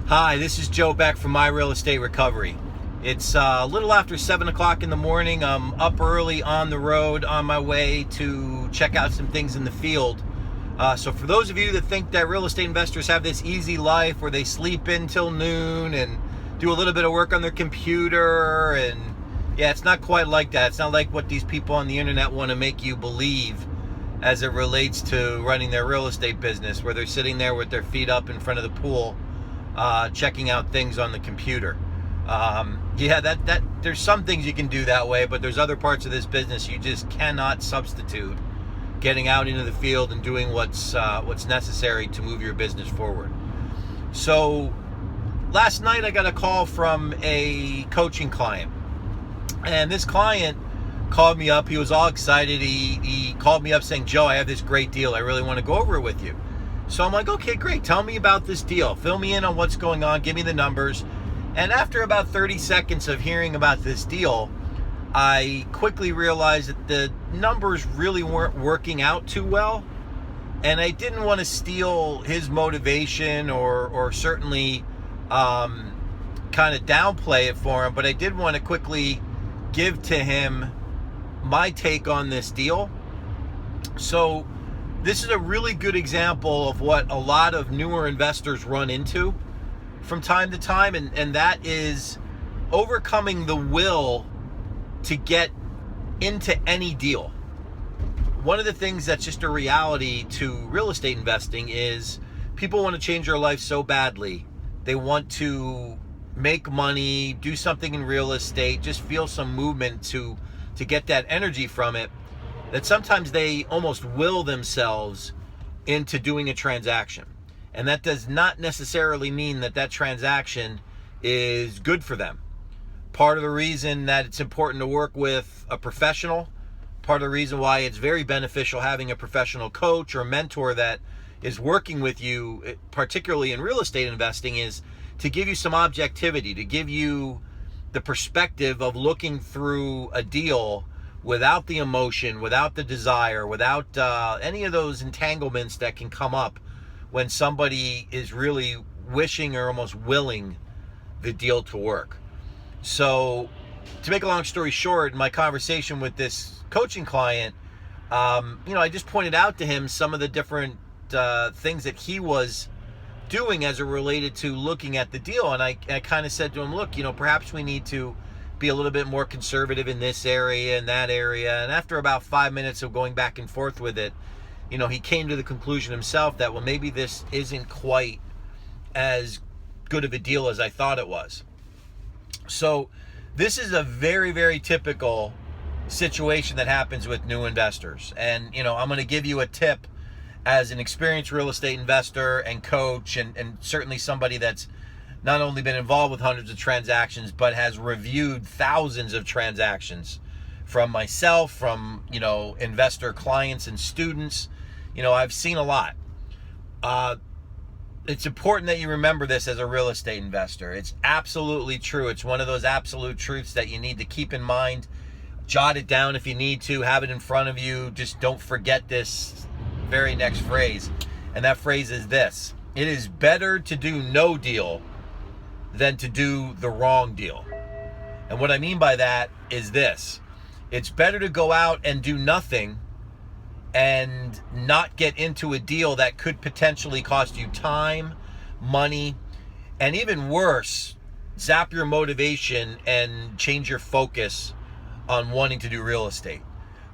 Hi, this is Joe Beck from My Real Estate Recovery. It's a little after 7 o'clock in the morning. I'm up early on the road on my way to check out some things in the field. So for those of you that think that real estate investors have this easy life where they sleep in till noon and do a little bit of work on their computer, and yeah, it's not quite like that. It's not like what these people on the internet want to make you believe as it relates to running their real estate business, where they're sitting there with their feet up in front of the pool checking out things on the computer. That there's some things you can do that way, but there's other parts of this business you just cannot substitute getting out into the field and doing what's necessary to move your business forward. So last night I got a call from a coaching client, and this client called me up. He was all excited. He called me up saying, "Joe, I have this great deal. I really want to go over it with you." So I'm like, okay, great. Tell me about this deal. Fill me in on what's going on. Give me the numbers. And after about 30 seconds of hearing about this deal, I quickly realized that the numbers really weren't working out too well. And I didn't want to steal his motivation or certainly kind of downplay it for him. But I did want to quickly give to him my take on this deal. So this is a really good example of what a lot of newer investors run into from time to time, and that is overcoming the will to get into any deal. One of the things that's just a reality to real estate investing is people want to change their life so badly. They want to make money, do something in real estate, just feel some movement to get that energy from it, that sometimes they almost will themselves into doing a transaction. And that does not necessarily mean that that transaction is good for them. Part of the reason that it's important to work with a professional, part of the reason why it's very beneficial having a professional coach or mentor that is working with you, particularly in real estate investing, is to give you some objectivity, to give you the perspective of looking through a deal without the emotion, without the desire, without any of those entanglements that can come up when somebody is really wishing or almost willing the deal to work. So to make a long story short, in my conversation with this coaching client, I just pointed out to him some of the different things that he was doing as it related to looking at the deal. And I kind of said to him, look, perhaps we need to be a little bit more conservative in this area and that area. And after about 5 minutes of going back and forth with it, he came to the conclusion himself that, well, maybe this isn't quite as good of a deal as I thought it was. So this is a very, very typical situation that happens with new investors. And, I'm going to give you a tip as an experienced real estate investor and coach, and certainly somebody that's not only been involved with hundreds of transactions, but has reviewed thousands of transactions from myself, from, investor clients and students. I've seen a lot. It's important that you remember this as a real estate investor. It's absolutely true. It's one of those absolute truths that you need to keep in mind. Jot it down if you need to, have it in front of you. Just don't forget this very next phrase. And that phrase is this: it is better to do no deal than to do the wrong deal. And what I mean by that is this: it's better to go out and do nothing and not get into a deal that could potentially cost you time, money, and even worse, zap your motivation and change your focus on wanting to do real estate.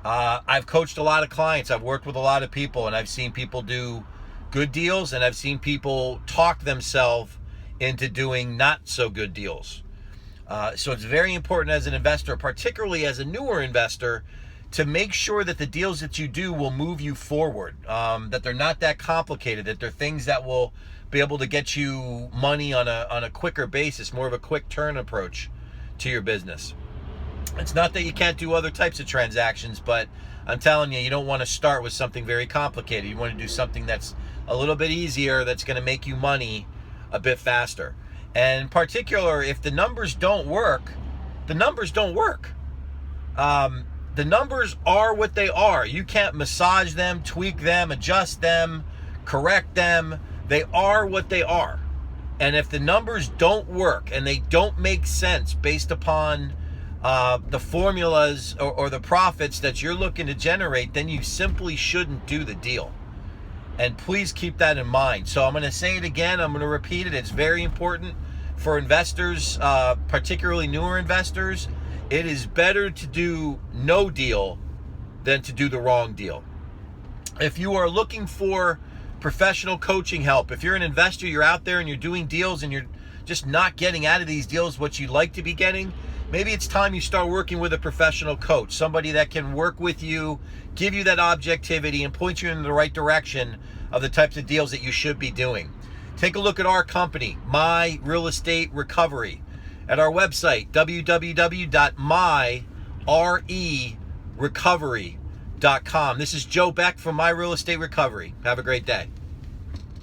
I've coached a lot of clients, I've worked with a lot of people, and I've seen people do good deals, and I've seen people talk themselves into doing not so good deals. So it's very important as an investor, particularly as a newer investor, to make sure that the deals that you do will move you forward, that they're not that complicated, that they're things that will be able to get you money on a quicker basis, more of a quick turn approach to your business. It's not that you can't do other types of transactions, but I'm telling you, you don't want to start with something very complicated. You want to do something that's a little bit easier, that's going to make you money a bit faster. And in particular, if the numbers don't work, the numbers don't work. The numbers are what they are. You can't massage them, tweak them, adjust them, correct them. They are what they are. And if the numbers don't work and they don't make sense based upon the formulas or the profits that you're looking to generate, then you simply shouldn't do the deal. And please keep that in mind. So I'm going to say it again. I'm going to repeat it. It's very important for investors, particularly newer investors. It is better to do no deal than to do the wrong deal. If you are looking for professional coaching help, if you're an investor, you're out there and you're doing deals and you're just not getting out of these deals what you'd like to be getting, maybe it's time you start working with a professional coach, somebody that can work with you, give you that objectivity, and point you in the right direction of the types of deals that you should be doing. Take a look at our company, My Real Estate Recovery, at our website, www.myrerecovery.com. This is Joe Beck from My Real Estate Recovery. Have a great day.